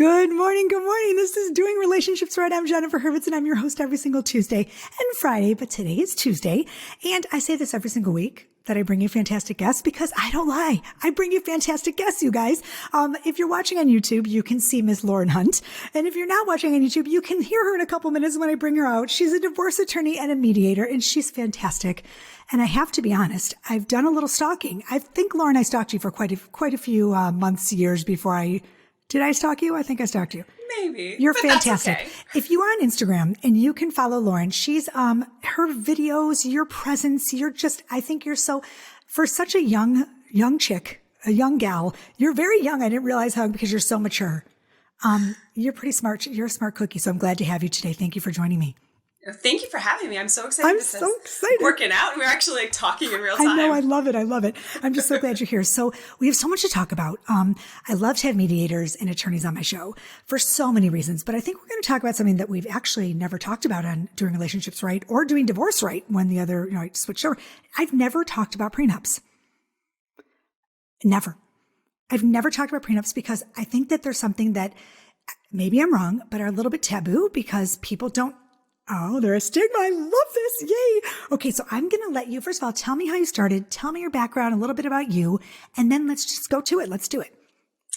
Good morning. Good morning. This is Doing Relationships Right. I'm Jennifer Hurwitz, and I'm your host every single Tuesday and Friday, but today is Tuesday. And I say this every single week that I bring you fantastic guests because I don't lie. I bring you fantastic guests, you guys. If you're watching on YouTube, you can see Miss Lauren Hunt. And if you're not watching on YouTube, you can hear her in a couple minutes when I bring her out. She's a divorce attorney and a mediator, and she's fantastic. And I have to be honest, I've done a little stalking. I think, Lauren, I stalked you for quite a few months, years before did I stalk you? I think I stalked you. Maybe. You're but fantastic. That's okay. If you are on Instagram and you can follow Lauren, she's, her videos, your presence, I think you're for such a young chick, a young gal, you're very young. I didn't realize how, because you're so mature. You're pretty smart. You're a smart cookie. So I'm glad to have you today. Thank you for joining me. Thank you for having me. I'm so excited. I'm so excited. Working out. We're actually talking in real time. I know. I love it. I love it. I'm just so glad you're here. So we have so much to talk about. I love to have mediators and attorneys on my show for so many reasons, but I think we're going to talk about something that we've actually never talked about on Doing Relationships Right or Doing Divorce Right when the other, I switched over. I've never talked about prenups. Never. I've never talked about prenups because I think that there's something that maybe I'm wrong, but are a little bit taboo because people don't. Oh, they're a stigma. I love this. Yay. Okay. So I'm going to let you, first of all, tell me how you started. Tell me your background, a little bit about you, and then let's just go to it. Let's do it.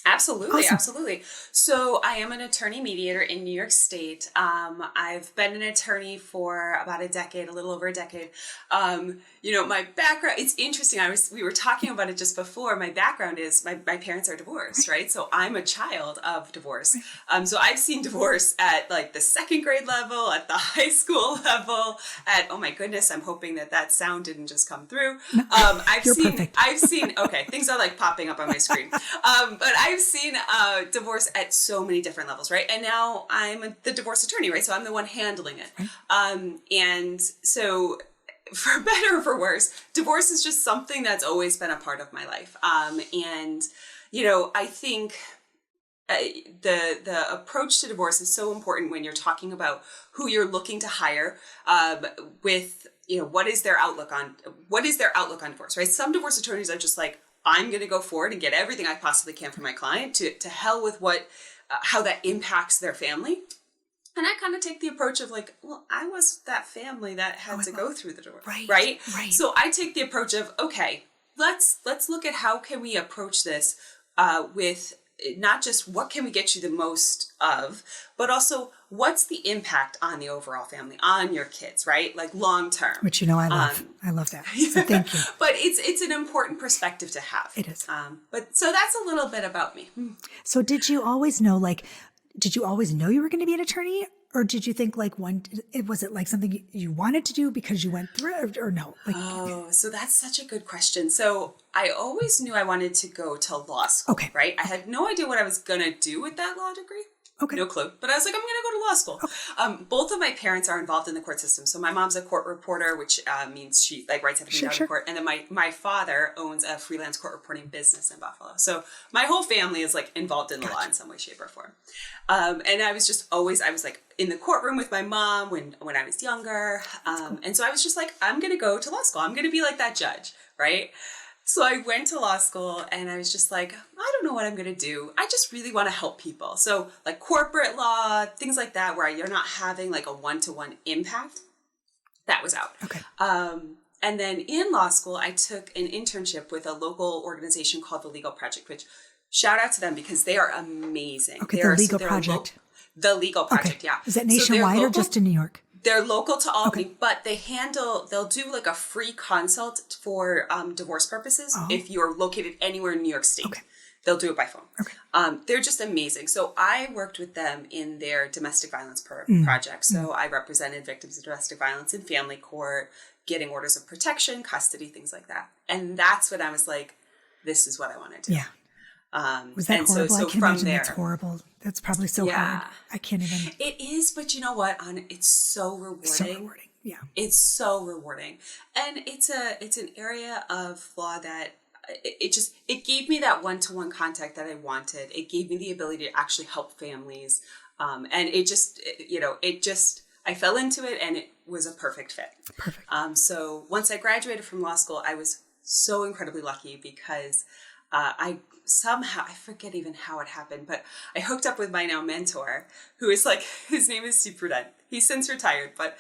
Absolutely. Awesome. Absolutely. So I am an attorney mediator in New York State. I've been an attorney for about a decade, a little over a decade. My background, it's interesting. We were talking about it just before. My background is my parents are divorced, right? So I'm a child of divorce. So I've seen divorce at like the second grade level, at the high school level, oh my goodness, I'm hoping that sound didn't just come through. Perfect. Okay, things are like popping up on my screen. But I've seen divorce at so many different levels, right? And now I'm the divorce attorney, right? So I'm the one handling it. And so for better or for worse, divorce is just something that's always been a part of my life. I think the approach to divorce is so important when you're talking about who you're looking to hire with, what is their outlook on divorce, right? Some divorce attorneys are just like, I'm going to go forward and get everything I possibly can for my client to hell with how that impacts their family. And I kind of take the approach of like, well, I was that family that had to go through the door, right? So I take the approach of, okay, let's look at how can we approach this with not just what can we get you the most of, but also what's the impact on the overall family, on your kids, right? Like long term. Which I love. I love that. So thank you. But it's an important perspective to have. It is. But so that's a little bit about me. So did you always know you were going to be an attorney? Or did you think was it like something you wanted to do because you went through it or no? So that's such a good question. So I always knew I wanted to go to law school, right? I had no idea what I was going to do with that law degree. Okay. No clue. But I was like, I'm going to go to law school. Okay. Both of my parents are involved in the court system. So my mom's a court reporter, which means she writes everything down in court. And then my father owns a freelance court reporting business in Buffalo. So my whole family is involved in the law in some way, shape, or form. And I was in the courtroom with my mom when I was younger. Cool. And so I was just like, I'm going to go to law school. I'm going to be like that judge, right? So I went to law school and I was just like, I don't know what I'm going to do. I just really want to help people. So like corporate law, things like that, where you're not having a one-to-one impact, that was out. Okay. And then in law school, I took an internship with a local organization called the Legal Project, which shout out to them because they are amazing. Okay, the Legal Project. The Legal Project, yeah. Is that nationwide or just in New York? They're local to Albany, but they'll do a free consult for divorce purposes if you're located anywhere in New York State. Okay. They'll do it by phone. Okay. They're just amazing. So I worked with them in their domestic violence project. So I represented victims of domestic violence in family court, getting orders of protection, custody, things like that. And that's when I was like, this is what I want to do. Yeah. Was that horrible? So I can imagine that's horrible. That's probably so hard. I can't even. It is, but you know what? It's so rewarding. So rewarding. Yeah. It's so rewarding. And it's an area of law that it gave me that one-to-one contact that I wanted. It gave me the ability to actually help families. And I fell into it and it was a perfect fit. Perfect. So once I graduated from law school, I was so incredibly lucky because I forget even how it happened, but I hooked up with my now mentor, who is like, his name is Steve Prudent. He's since retired, but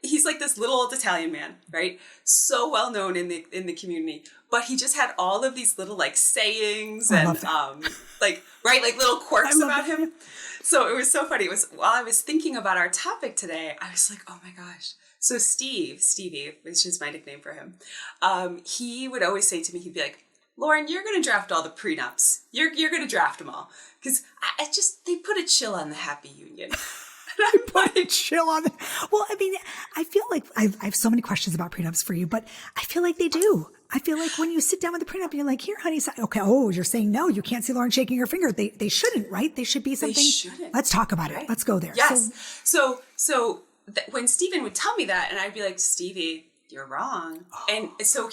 he's like this little old Italian man, right? So well known in the community, but he just had all of these little like sayings and like little quirks about him. So it was so funny. It was while I was thinking about our topic today, I was like, oh my gosh. So Stevie, which is my nickname for him, he would always say to me, he'd be like, Lauren, you're going to draft all the prenups. You're going to draft them all. Because they put a chill on the happy union. I put a chill on it. Well, I mean, I feel like I have so many questions about prenups for you, but I feel like they do. I feel like when you sit down with the prenup and you're like, here, honey, okay, you're saying no, you can't see Lauren shaking her finger. They shouldn't, right? They should be something. They shouldn't. Let's talk about it. Let's go there. Yes. So when Stephen would tell me that, and I'd be like, Stevie, you're wrong. Oh. And so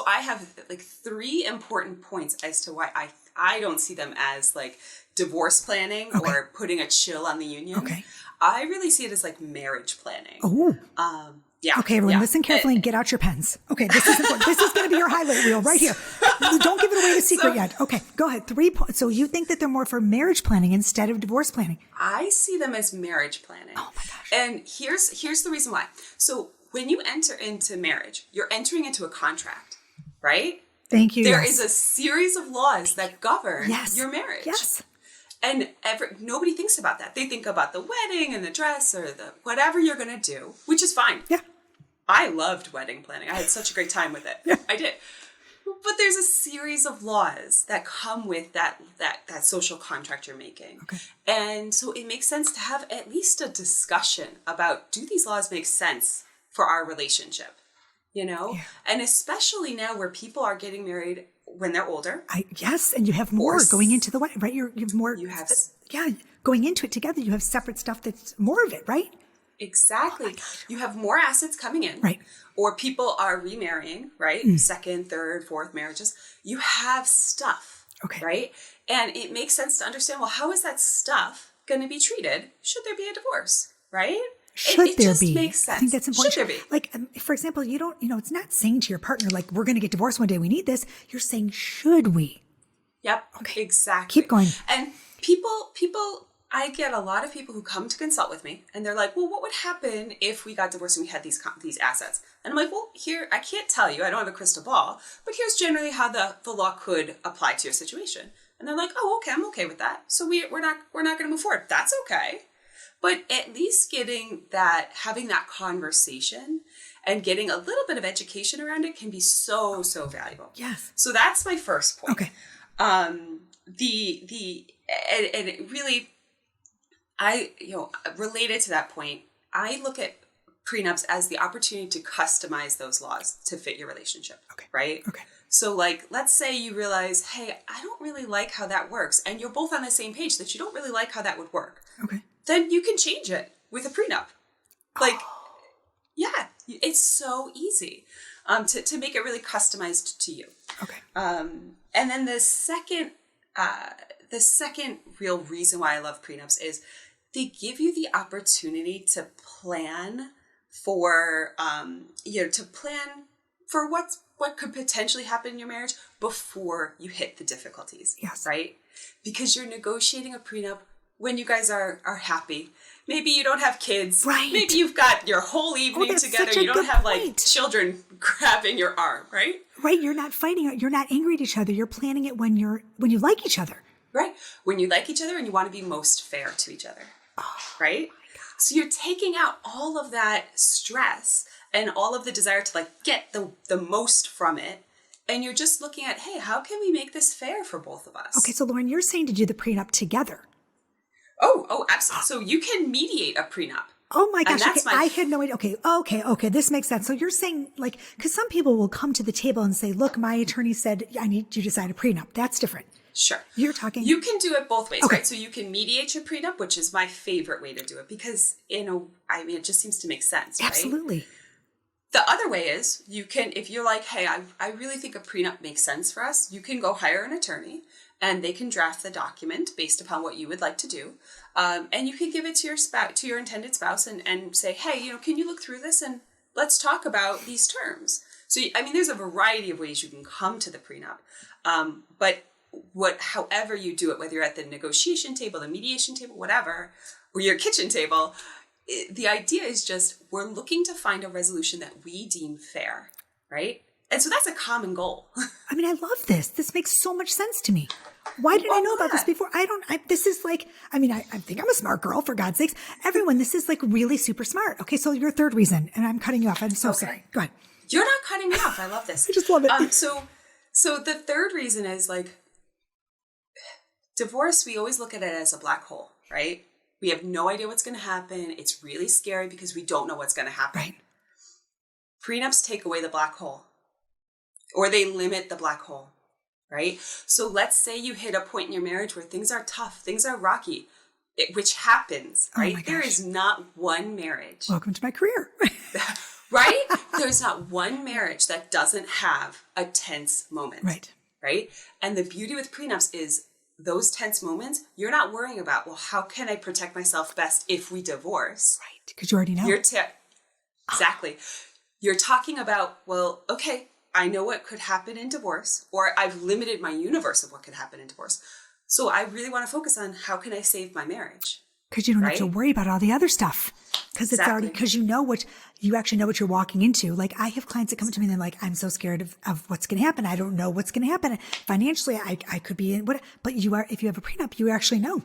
I have like 3 important points as to why I don't see them as like divorce planning or putting a chill on the union. Okay. I really see it as like marriage planning. Oh. Yeah. Okay, everyone, listen carefully and get out your pens. Okay, this is important. This is going to be your highlight reel right here. Don't give it away the secret yet. Okay, go ahead. 3 points. So you think that they're more for marriage planning instead of divorce planning? I see them as marriage planning. Oh my gosh. And here's the reason why. So when you enter into marriage, you're entering into a contract, right? Thank you. There is a series of laws that govern your marriage. Yes. And nobody thinks about that. They think about the wedding and the dress or the whatever you're going to do, which is fine. Yeah. I loved wedding planning. I had such a great time with it. Yeah. I did. But there's a series of laws that come with that social contract you're making. Okay. And so it makes sense to have at least a discussion about, do these laws make sense for our relationship? You know? Yeah. And especially now where people are getting married when they're older. Yes, and you have more going into the wedding, right? You have more. You have, going into it together. You have separate stuff that's more of it, right? Exactly. You have more assets coming in, right? Or people are remarrying, right? Mm. 2nd, 3rd, 4th marriages. You have stuff, right? And it makes sense to understand. Well, how is that stuff going to be treated? Should there be a divorce, right? Should there just be? Makes sense. I think that's important. Should there be? Like, for example, you don't, it's not saying to your partner, like, we're going to get divorced one day. We need this. You're saying, should we? Yep. Okay. Exactly. Keep going. And people, I get a lot of people who come to consult with me and they're like, well, what would happen if we got divorced and we had these assets? And I'm like, well, here, I can't tell you. I don't have a crystal ball, but here's generally how the law could apply to your situation. And they're like, oh, okay, I'm okay with that. So we're not going to move forward. That's okay. But at least having that conversation and getting a little bit of education around it can be so, so valuable. Yes. So that's my first point. Okay. And it really, related to that point, I look at prenups as the opportunity to customize those laws to fit your relationship. Okay. Right? Okay. So like, let's say you realize, hey, I don't really like how that works. And you're both on the same page that you don't really like how that would work. Okay. Then you can change it with a prenup. Like, it's so easy to make it really customized to you. Okay. And then the second real reason why I love prenups is they give you the opportunity to plan for, what could potentially happen in your marriage before you hit the difficulties. Yes. Right? Because you're negotiating a prenup when you guys are happy. Maybe you don't have kids. Right. Maybe you've got your whole evening together. You don't have like children grabbing your arm, right? Right. You're not fighting. You're not angry at each other. You're planning it when you like each other. Right. When you like each other and you want to be most fair to each other. Oh, right? So you're taking out all of that stress and all of the desire to like get the most from it. And you're just looking at, hey, how can we make this fair for both of us? Okay. So Lauren, you're saying to do the prenup together. Oh, absolutely. So you can mediate a prenup. Oh my gosh. Okay. I had no idea. Okay. This makes sense. So you're saying like, because some people will come to the table and say, look, my attorney said, I need you to sign a prenup. That's different. Sure. You can do it both ways, right? So you can mediate your prenup, which is my favorite way to do it because it just seems to make sense, right? Absolutely. The other way is you can, if you're like, hey, I really think a prenup makes sense for us, you can go hire an attorney and they can draft the document based upon what you would like to do. And you can give it to your spouse, to your intended spouse and say, hey, can you look through this and let's talk about these terms. So, I mean, there's a variety of ways you can come to the prenup. But however you do it, whether you're at the negotiation table, the mediation table, whatever, or your kitchen table, the idea is just we're looking to find a resolution that we deem fair, right? And so that's a common goal. I mean, I love this. This makes so much sense to me. Why didn't I know about this before? This is like, I mean, I think I'm a smart girl, for God's sakes. Everyone, this is like really super smart. Okay, so your third reason, and I'm cutting you off. I'm so sorry. Go ahead. You're not cutting me off. I love this. I just love it. So the third reason is like divorce, we always look at it as a black hole, right? We have no idea what's going to happen. It's really scary because we don't know what's going to happen. Right. Prenups take away the black hole, or they limit the black hole, right? So let's say you hit a point in your marriage where things are tough, things are rocky, which happens, right? Oh there is not one marriage. Welcome to my career. Right? There's not one marriage that doesn't have a tense moment. Right. Right? And the beauty with prenups is those tense moments, you're not worrying about, well, how can I protect myself best if we divorce? Right. Because you already know. Exactly. You're talking about, well, okay, I know what could happen in divorce, or I've limited my universe of what could happen in divorce. So I really want to focus on how can I save my marriage? Because you don't have to worry about all the other stuff. Because it's already, because you actually know what you're walking into. Like I have clients that come to me and they're like, I'm so scared of what's going to happen. I don't know what's going to happen. Financially, I could be in what, but if you have a prenup, you actually know.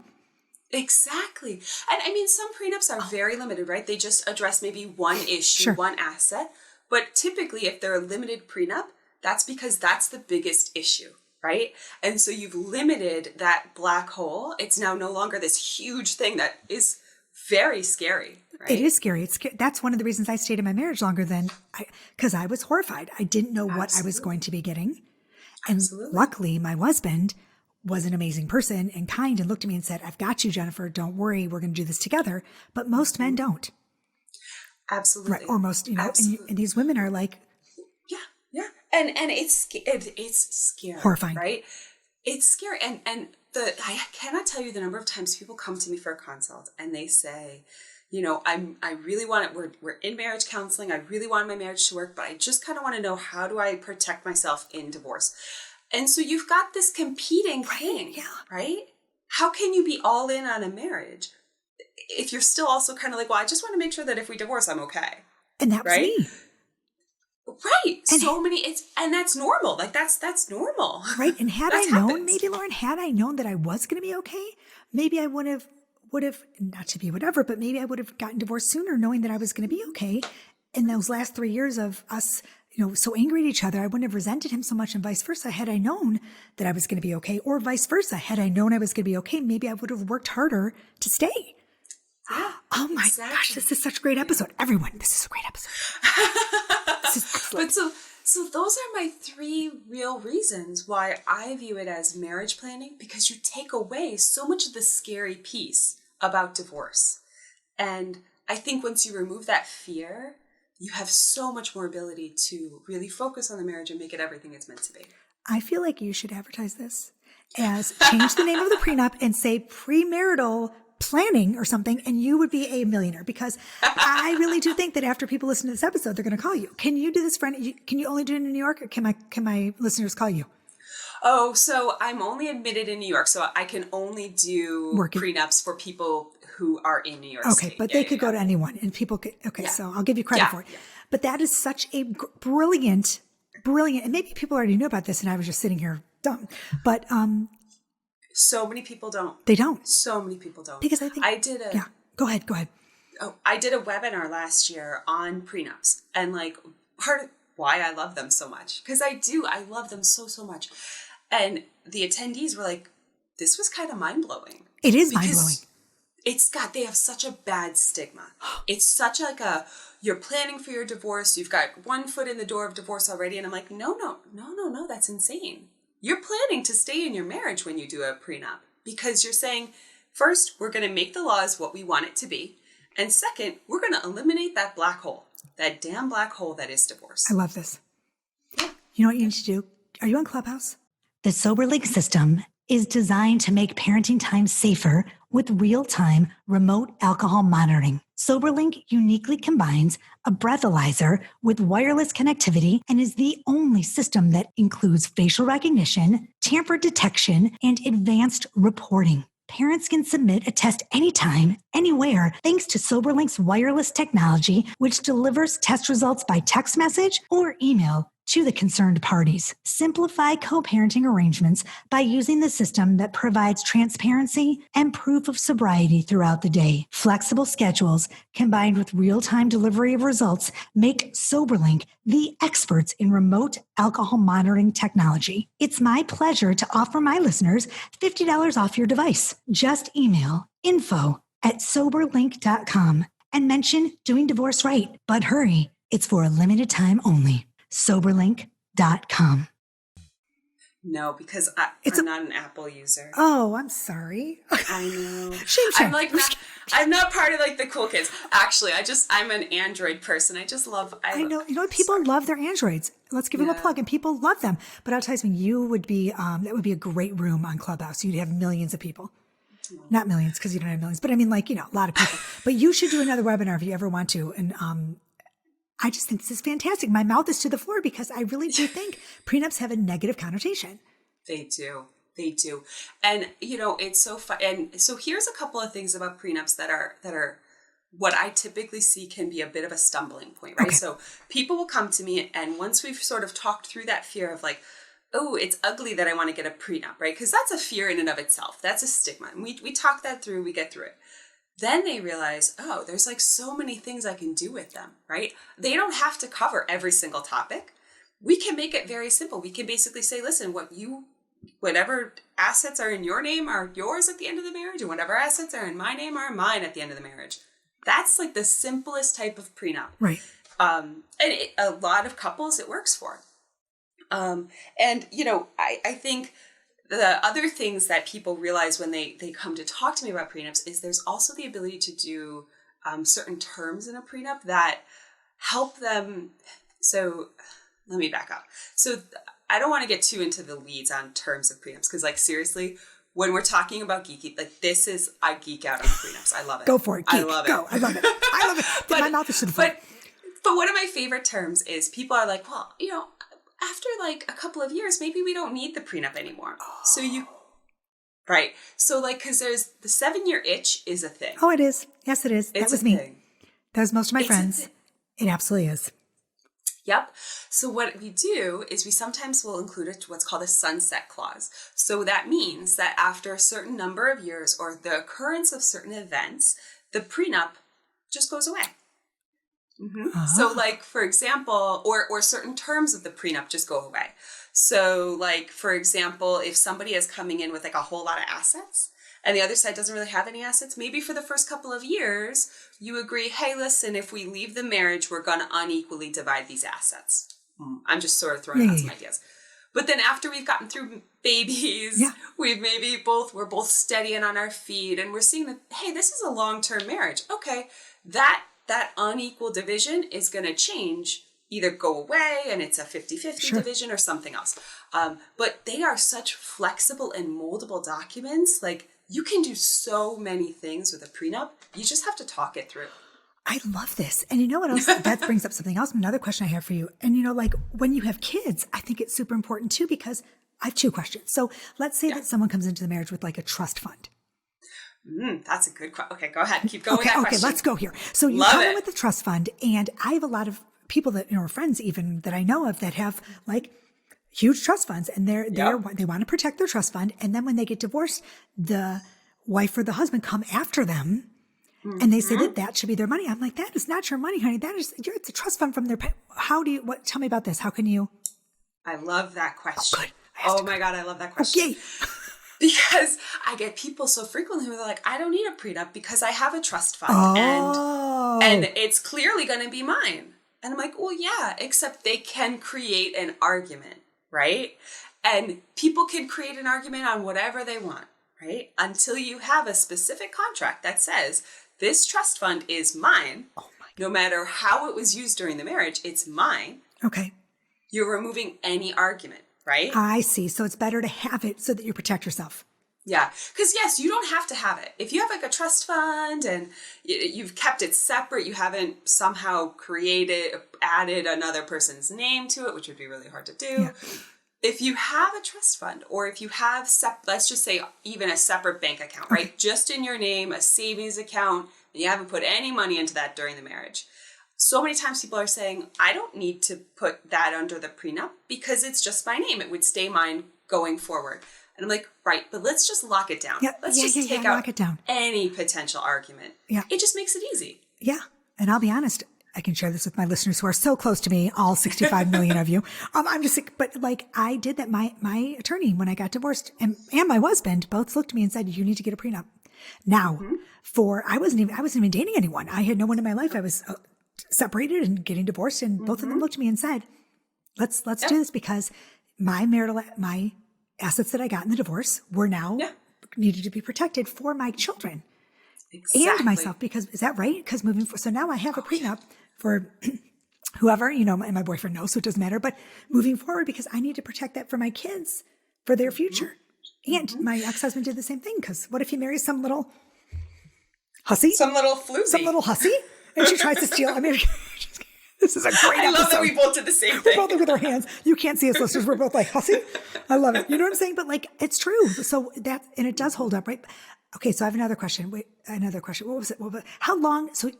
Exactly. And I mean, some prenups are very limited, right? They just address maybe one issue, one asset. But typically, if they're a limited prenup, that's because that's the biggest issue, right? And so you've limited that black hole. It's now no longer this huge thing that is very scary, right? It is scary. That's one of the reasons I stayed in my marriage longer because I was horrified. I didn't know what I was going to be getting. And luckily, my husband was an amazing person and kind and looked at me and said, I've got you, Jennifer. Don't worry. We're going to do this together. But most men don't. Absolutely. Right. Or most, and these women are like. Yeah. And it's scary. Horrifying. Right? It's scary. And I cannot tell you the number of times people come to me for a consult and they say, I really want it. We're in marriage counseling. I really want my marriage to work, but I just kind of want to know, how do I protect myself in divorce? And so you've got this competing thing, right? How can you be all in on a marriage if you're still also kind of like, well, I just want to make sure that if we divorce, I'm okay. And that was me. Right. And that's normal. Like that's normal. Right. And had I known, maybe Lauren, had I known that I was going to be okay, maybe I would have, not to be whatever, but maybe I would have gotten divorced sooner knowing that I was going to be okay. In those last 3 years of us, so angry at each other, I wouldn't have resented him so much, and vice versa. Had I known that I was going to be okay, or vice versa, had I known I was going to be okay, maybe I would have worked harder to stay. Yeah, oh my gosh, this is such a great episode. Everyone, this is a great episode. This is excellent. But so those are my 3 real reasons why I view it as marriage planning, because you take away so much of the scary piece about divorce. And I think once you remove that fear, you have so much more ability to really focus on the marriage and make it everything it's meant to be. I feel like you should advertise this as change the name of the prenup and say premarital planning or something, and you would be a millionaire, because I really do think that after people listen to this episode, they're going to call you. Can you do this for can you only do it in New York, or can my listeners call you? Oh, so I'm only admitted in New York, so I can only do prenups for people who are in New York State. Okay, but they could go to anyone, and people could, so I'll give you credit for it. Yeah. But that is such a brilliant, and maybe people already knew about this, and I was just sitting here dumb, but so many people don't. They don't. So many people don't. Because I think Go ahead. Oh, I did a webinar last year on prenups, and like part of why I love them so much, because I love them so much. And the attendees were like, this was kind of mind-blowing. It is mind-blowing. They have such a bad stigma. It's such like you're planning for your divorce. You've got one foot in the door of divorce already. And I'm like, no, that's insane. You're planning to stay in your marriage when you do a prenup, because you're saying, first, we're going to make the laws what we want it to be. And second, we're going to eliminate that black hole, that damn black hole that is divorce. I love this. You know what you need to do? Are you on Clubhouse? The Soberlink system is designed to make parenting time safer with real-time remote alcohol monitoring. Soberlink uniquely combines a breathalyzer with wireless connectivity and is the only system that includes facial recognition, tamper detection, and advanced reporting. Parents can submit a test anytime, anywhere, thanks to Soberlink's wireless technology, which delivers test results by text message or email to the concerned parties. Simplify co-parenting arrangements by using the system that provides transparency and proof of sobriety throughout the day. Flexible schedules combined with real-time delivery of results make Soberlink the experts in remote alcohol monitoring technology. It's my pleasure to offer my listeners $50 off your device. Just email info@soberlink.com and mention Doing Divorce Right. But hurry, it's for a limited time only. Soberlink.com. No, because I'm not an Apple user. Oh, I'm sorry. I know. Shame. I'm not part of like the cool kids. Actually, I'm an Android person. I just love. I know. You know what? People love their Androids. Let's give them a plug, and people love them. But I'll tell you something. You would be. That would be a great room on Clubhouse. You'd have millions of people. Not millions, because you don't have millions. But I mean, like, a lot of people. But you should do another webinar if you ever want to. And I just think this is fantastic. My mouth is to the floor because I really do think prenups have a negative connotation. They do. And, it's so fun. And so here's a couple of things about prenups that are what I typically see can be a bit of a stumbling point, right? Okay. So people will come to me, and once we've sort of talked through that fear of like, oh, it's ugly that I want to get a prenup, right? Because that's a fear in and of itself. That's a stigma. And we talk that through, we get through it. Then they realize, oh, there's like so many things I can do with them, right? They don't have to cover every single topic. We can make it very simple. We can basically say, listen, whatever assets are in your name are yours at the end of the marriage, and whatever assets are in my name are mine at the end of the marriage. That's like the simplest type of prenup. Right. And a lot of couples it works for. I think the other things that people realize when they come to talk to me about prenups is there's also the ability to do certain terms in a prenup that help them. So let me back up. So I don't want to get too into the weeds on terms of prenups because, like, seriously, when we're talking about geeky, like, I geek out on prenups. I love it. Go for it. Geek. I love it. Go. I love it. I love it. But my mouth is to the floor. But one of my favorite terms is people are like, well, after like a couple of years, maybe we don't need the prenup anymore. Oh. Right. So like, cause there's the 7-year itch is a thing. Oh, it is. Yes, it is. That was me. Thing. That was most of my friends. It absolutely is. Yep. So what we do is we sometimes will include what's called a sunset clause. So that means that after a certain number of years or the occurrence of certain events, the prenup just goes away. Mm-hmm. Uh-huh. So like, for example, or certain terms of the prenup just go away. So like, for example, if somebody is coming in with like a whole lot of assets and the other side doesn't really have any assets, maybe for the first couple of years, you agree, hey, listen, if we leave the marriage, we're going to unequally divide these assets. I'm just sort of throwing out some ideas. But then after we've gotten through babies, we're both steady and on our feet and we're seeing that, hey, this is a long-term marriage. Okay, that unequal division is going to change, either go away and it's a 50-50 division or something else. But they are such flexible and moldable documents. Like, you can do so many things with a prenup. You just have to talk it through. I love this. And you know what else? That brings up something else. Another question I have for you. And like when you have kids, I think it's super important too, because I have 2 questions. So let's say that someone comes into the marriage with like a trust fund. That's a good question. Okay, go ahead. Keep going with that question. Okay, let's go here. So you come in with the trust fund, and I have a lot of people that, are friends even that I know of that have like huge trust funds, and they want to protect their trust fund. And then when they get divorced, the wife or the husband come after them, and they say that should be their money. I'm like, that is not your money, honey. It's a trust fund from their. Tell me about this. How can you? I love that question. Oh, good. Oh my God, I love that question. Okay. Because I get people so frequently who are like, I don't need a prenup because I have a trust fund and it's clearly going to be mine. And I'm like, well, yeah, except they can create an argument, right? And people can create an argument on whatever they want, right? Until you have a specific contract that says this trust fund is mine. Oh my God. No matter how it was used during the marriage, it's mine. Okay. You're removing any argument. Right? I see. So it's better to have it so that you protect yourself. Yeah. Because yes, you don't have to have it. If you have like a trust fund and you've kept it separate, you haven't somehow added another person's name to it, which would be really hard to do. Yeah. If you have a trust fund, or if you have, let's just say even a separate bank account, right? Just in your name, a savings account, and you haven't put any money into that during the marriage. So many times people are saying, I don't need to put that under the prenup because it's just my name. It would stay mine going forward. And I'm like, right, but let's just lock it down. Yeah, let's just take out any potential argument. Yeah. It just makes it easy. Yeah. And I'll be honest, I can share this with my listeners who are so close to me, all 65 million of you. I'm just like, but like I did that. My attorney, when I got divorced, and my husband both looked at me and said, you need to get a prenup. Now, I wasn't even dating anyone. I had no one in my life. I was separated and getting divorced, and both of them looked at me and said, let's do this, because my assets that I got in the divorce were now needed to be protected for my children and myself, because is that right? Because moving forward, so now I have a prenup for whoever, and my boyfriend knows, so it doesn't matter, but moving forward, because I need to protect that for my kids, for their future. And my ex-husband did the same thing, because what if he marries some little hussy? Some little floozy. Some little hussy? And she tries to steal. I mean, this is a great episode. I love that we both did the same thing. We both look with our hands. You can't see us, listeners. We're both like, hussy? I love it. You know what I'm saying? But like, it's true. So and it does hold up, right? Okay, so I have another question. Wait, another question. What was it? How long? So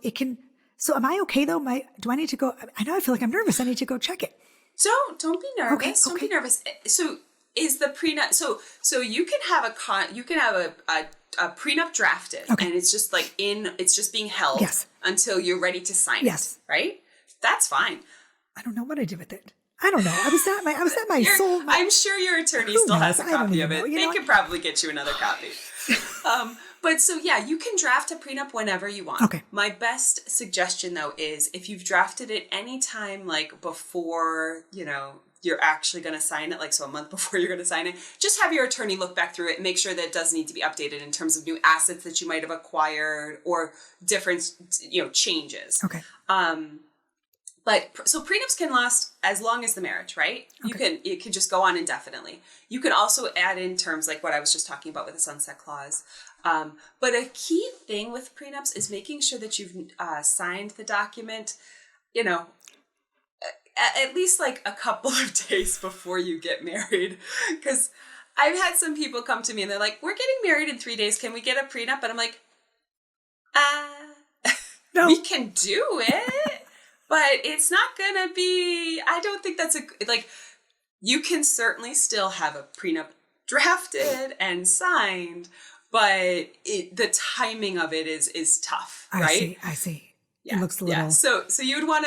am I okay though? Do I need to go? I know I feel like I'm nervous. I need to go check it. Don't be nervous. Okay. Don't be nervous. So is the prenup, so you can have a prenup drafted, and it's just like it's just being held until you're ready to sign it, right? That's fine. I don't know what I did with it. I don't know. I was at my soul. I'm sure your attorney still has a copy of it. They can probably get you another copy. But so yeah, you can draft a prenup whenever you want. Okay. My best suggestion though is if you've drafted it anytime like before, you're actually going to sign it, like so a month before you're going to sign it, just have your attorney look back through it and make sure that it does need to be updated in terms of new assets that you might have acquired or different, changes. Okay. But so prenups can last as long as the marriage, right? Okay. It can just go on indefinitely. You can also add in terms like what I was just talking about with the sunset clause. But a key thing with prenups is making sure that you've signed the document, at least like a couple of days before you get married. Because I've had some people come to me and they're like, we're getting married in 3 days. Can we get a prenup? And I'm like, no. We can do it. But it's not going to be, I don't think that's you can certainly still have a prenup drafted and signed, but the timing of it is tough, right? I see. Yeah. It looks a little. Yeah. So you would want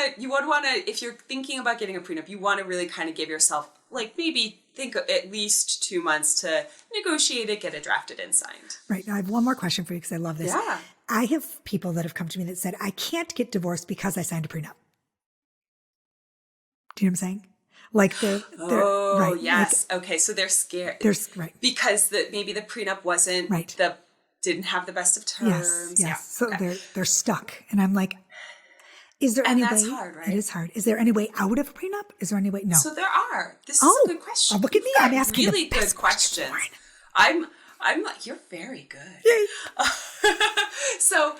to, if you're thinking about getting a prenup, you want to really kind of give yourself, maybe think at least 2 months to negotiate it, get it drafted and signed. Right. Now I have one more question for you because I love this. Yeah. I have people that have come to me that said, I can't get divorced because I signed a prenup. Do you know what I'm saying? Like they're right. Yes. Okay. So they're scared. Right. Because maybe the prenup wasn't didn't have the best of terms. Yes. Yeah. So they're stuck. And I'm like, is there any way? That's hard, right? It is hard. Is there any way out of a prenup? Is there any way? No. So there are. This is a good question. Oh, look at me. I'm asking really the best good questions. I'm like, you're very good. Yay. So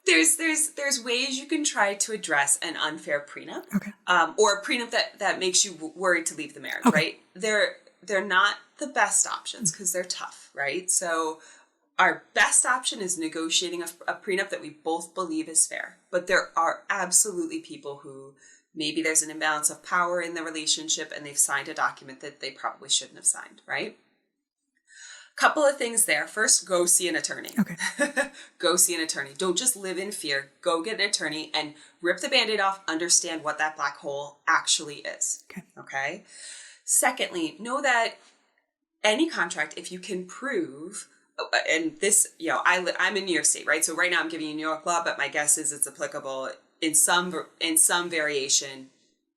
there's ways you can try to address an unfair prenup, or a prenup that makes you worried to leave the marriage, right? They're not the best options because they're tough, right? So our best option is negotiating a prenup that we both believe is fair. But there are absolutely people who maybe there's an imbalance of power in the relationship and they've signed a document that they probably shouldn't have signed, right? Couple of things there. First, go see an attorney. Okay. Go see an attorney. Don't just live in fear. Go get an attorney and rip the Band-Aid off. Understand what that black hole actually is. Okay. Secondly, know that any contract, if you can prove, and this, I'm in New York State, right? So right now I'm giving you New York law, but my guess is it's applicable in some variation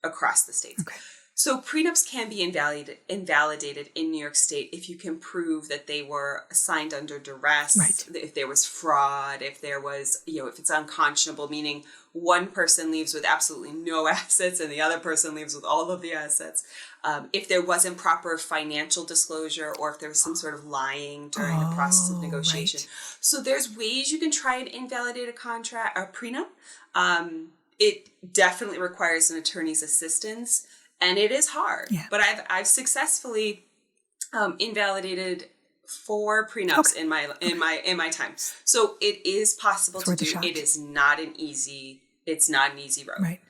across the states. Okay. So prenups can be invalidated in New York State if you can prove that they were signed under duress, right. if there was fraud, if there was, if it's unconscionable, meaning one person leaves with absolutely no assets and the other person leaves with all of the assets. If there wasn't proper financial disclosure or if there was some sort of lying during the process of negotiation. Right. So there's ways you can try and invalidate a contract or prenup. It definitely requires an attorney's assistance. And it is hard, but I've successfully invalidated 4 prenups in my time. So it is possible to do. It is not an easy. It's not an easy road. Right.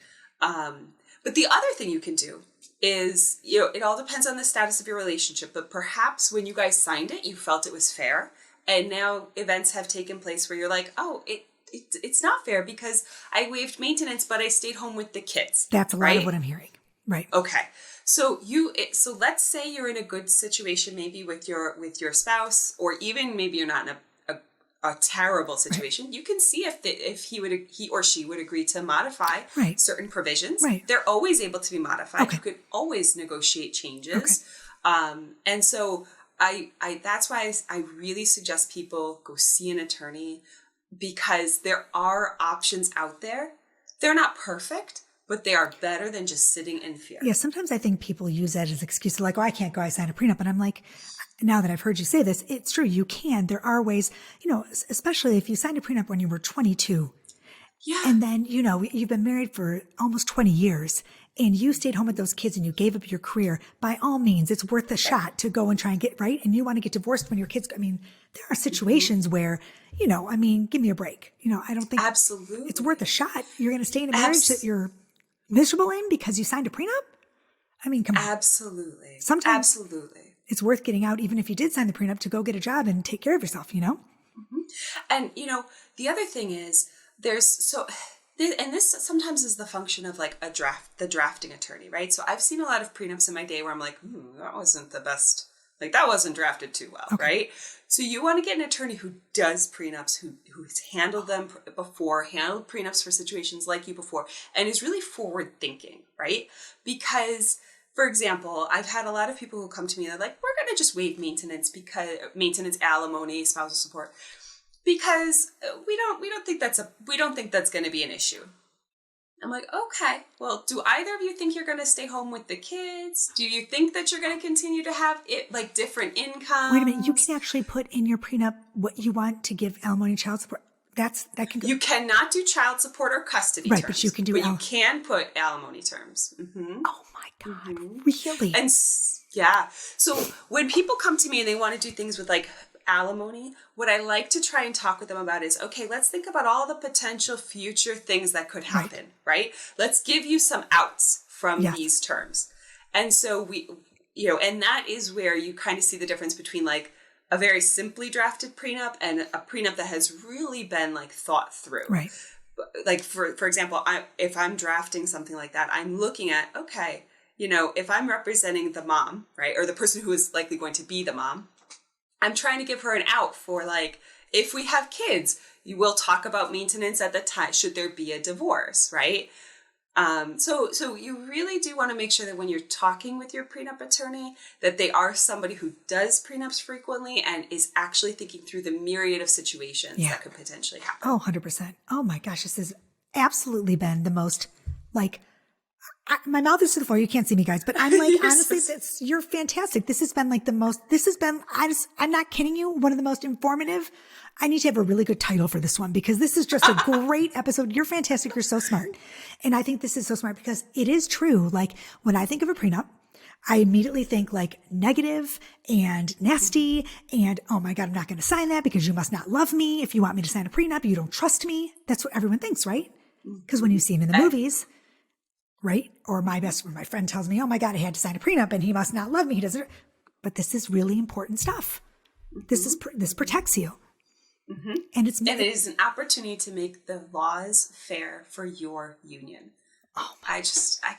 But the other thing you can do is, it all depends on the status of your relationship. But perhaps when you guys signed it, you felt it was fair, and now events have taken place where you're like, oh, it's not fair because I waived maintenance, but I stayed home with the kids. That's a lot of what I'm hearing. Right. Okay. So let's say you're in a good situation, maybe with your spouse, or even maybe you're not in a terrible situation. Right. You can see if he or she would agree to modify certain provisions. Right. They're always able to be modified. Okay. You could always negotiate changes. Okay. And so I that's why I really suggest people go see an attorney, because there are options out there. They're not perfect, but they are better than just sitting in fear. Yeah, sometimes I think people use that as excuse, like, oh, I can't go, I signed a prenup. And I'm like, now that I've heard you say this, it's true. You can. There are ways, especially if you signed a prenup when you were 22. Yeah. And then, you've been married for almost 20 years and you stayed home with those kids and you gave up your career. By all means, it's worth a shot to go and try and get right. And you want to get divorced when your kids, there are situations where, give me a break. I don't think absolutely it's worth a shot. You're going to stay in a marriage that you're miserable in because you signed a prenup? Come on. Absolutely. Sometimes it's worth getting out, even if you did sign the prenup, to go get a job and take care of yourself, Mm-hmm. And, the other thing is and this sometimes is the function of like the drafting attorney, right? So I've seen a lot of prenups in my day where I'm like, that wasn't the best. Like that wasn't drafted too well, right? So you want to get an attorney who does prenups, who's handled them before, handled prenups for situations like you before, and is really forward thinking, right? Because, for example, I've had a lot of people who come to me, they're like, we're going to just waive maintenance, alimony, spousal support, because we don't think that's going to be an issue. I'm like, okay, well, do either of you think you're going to stay home with the kids? Do you think that you're going to continue to have different incomes? Wait a minute. You can actually put in your prenup what you want to give alimony and child support. That can go. You cannot do child support or custody terms. Right, but you can do you can put alimony terms. Mm-hmm. Oh my God. Mm-hmm. Really? And yeah. So when people come to me and they want to do things with alimony, what I like to try and talk with them about is, okay, let's think about all the potential future things that could happen, right? Let's give you some outs from these terms. And so we, and that is where you kind of see the difference between a very simply drafted prenup and a prenup that has really been thought through. Right. For example, if I'm drafting something like that, I'm looking at, okay, if I'm representing the mom, right, or the person who is likely going to be the mom, I'm trying to give her an out for if we have kids, you will talk about maintenance at the time, should there be a divorce, right? So you really do want to make sure that when you're talking with your prenup attorney, that they are somebody who does prenups frequently and is actually thinking through the myriad of situations that could potentially happen. Oh, 100%. Oh my gosh, this has absolutely been the most my mouth is to the floor. You can't see me, guys, but I'm honestly, you're fantastic. This has been I'm not kidding you, one of the most informative. I need to have a really good title for this one because this is just a great episode. You're fantastic. You're so smart. And I think this is so smart because it is true. When I think of a prenup, I immediately think negative and nasty and, oh my God, I'm not going to sign that because you must not love me. If you want me to sign a prenup, you don't trust me. That's what everyone thinks, right? Because when you see it in the movies, right? Or my friend tells me, oh my God, I had to sign a prenup and he must not love me. He doesn't. But this is really important stuff. Mm-hmm. This protects you. Mm-hmm. And it is an opportunity to make the laws fair for your union. Oh, I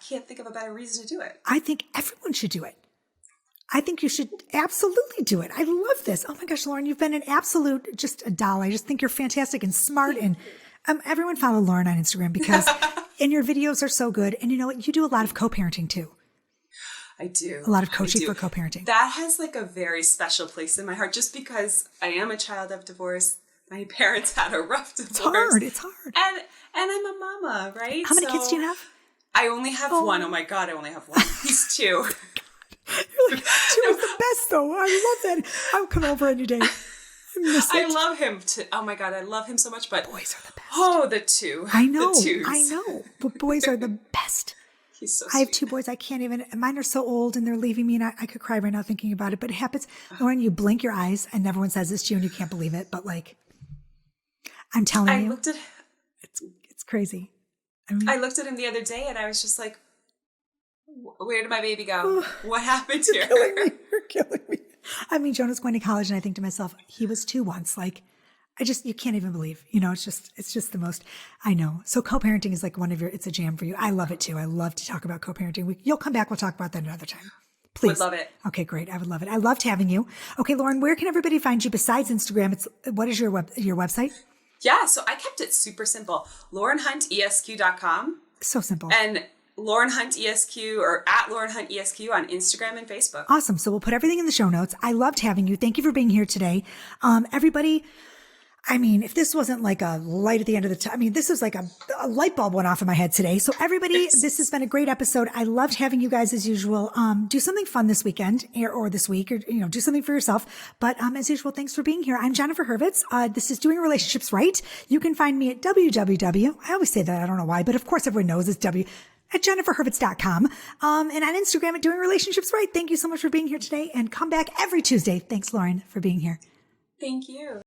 can't think of a better reason to do it. I think everyone should do it. I think you should absolutely do it. I love this. Oh my gosh, Lauren, you've been an absolute, just a doll. I just think you're fantastic and smart. And everyone follow Lauren on Instagram because and your videos are so good. And you know what? You do a lot of co-parenting too. I do. A lot of coaching for co-parenting. That has like a very special place in my heart just because I am a child of divorce. My parents had a rough divorce. It's hard. And I'm a mama, right? How many kids do you have? I only have one. Oh my God, I only have one. He's 2. You're like, 2 is the best though. I love that. I'll come over any day. I love him. Oh my God, I love him so much. But boys are the best. Oh, the 2. I know. The 2s. I know. But boys are the best. He's so sweet. I have 2 boys. I can't even. Mine are so old and they're leaving me, and I could cry right now thinking about it. But it happens when you blink your eyes, and everyone says this to you, and you can't believe it. But like, I'm telling you, it's crazy. I looked at him the other day, and I was just like, "Where did my baby go? What happened here?" You're killing me. I mean, Jonah's going to college, and I think to myself, he was 2 once. Like, you can't even believe, it's just the most, I know. So co-parenting is like it's a jam for you. I love it too. I love to talk about co-parenting. You'll come back. We'll talk about that another time. Please. Would love it. Okay, great. I would love it. I loved having you. Okay, Lauren, where can everybody find you besides Instagram? What is your website? Yeah, so I kept it super simple. LaurenHuntESQ.com. So simple. And Lauren Hunt ESQ or at Lauren Hunt ESQ on Instagram and Facebook. Awesome. So we'll put everything in the show notes. I loved having you. Thank you for being here today. Everybody, I mean, if this wasn't like a light at the end of the this is like a light bulb went off in my head today. So everybody, this has been a great episode. I loved having you guys as usual. Do something fun this weekend or this week, or, do something for yourself. But, as usual, thanks for being here. I'm Jennifer Hurwitz. This is Doing Relationships Right. You can find me at www. I always say that. I don't know why, but of course everyone knows it's at jenniferhurwitz.com. And on Instagram at Doing Relationships Right. Thank you so much for being here today, and come back every Tuesday. Thanks, Lauren, for being here. Thank you.